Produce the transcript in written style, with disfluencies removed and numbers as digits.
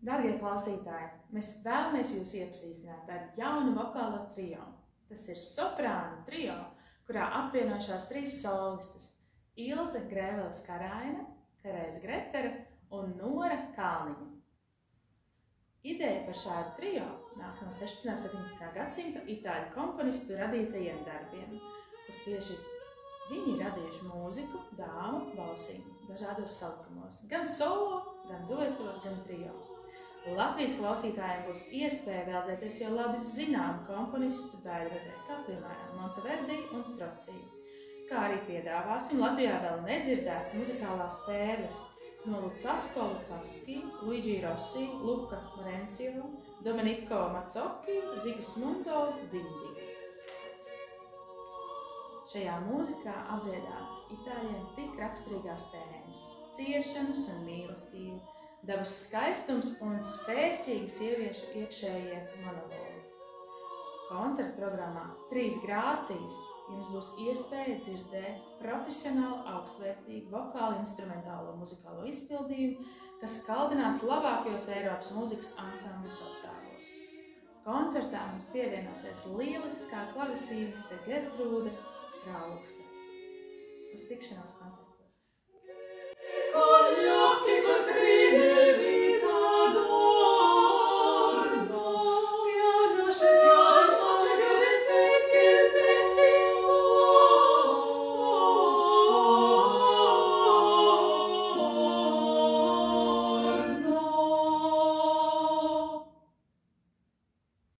Darbie klausītāji, mēs vēlamies jūs iepazīstināt ar jaunu vokālo trio. Tas ir soprānu trio, kurā apvienojušās 3 solistes – Ilze Grēveles-Karaina, Terēze Gretera un Nora Kalniņa. Ideja par šādu trio nāk no 16. un 17. gadsimta itāļu komponistu radītajiem darbiem, kur tieši viņi radījuši mūziku dāmu balsīm dažādos salikumos, gan solo, gan duetos, gan trio. Latvijas klausītājiem būs iespēja vēldzēties jau labi zināmu komponistu daļradē, kā piemēram Monteverdi un Strozzi, kā arī piedāvāsim Latvijā vēl nedzirdētas muzikālās pērles no Lucasko Lucaski, Luigi Rossi, Luca Marencio, Domenico Mazzocchi, Sigismundo Dindi. Šajā mūzikā apdziedāts itāļiem tik raksturīgās tēmas – ciešanas un mīlestība, dabas skaistums un spēcīgi sieviešu iekšējie monologi. Koncerta programmā 3 grācijas jums būs iespēja dzirdēt profesionālu, augstvērtīgu vokālu, instrumentālo muzikālo izpildījumu, kas skaldināts labākajos Eiropas mūzikas ansambļu sastāvos. Koncertā mums pievienosies lieliskā klavesīniste Gertrūde Kraukste. Uz tikšanos koncertā!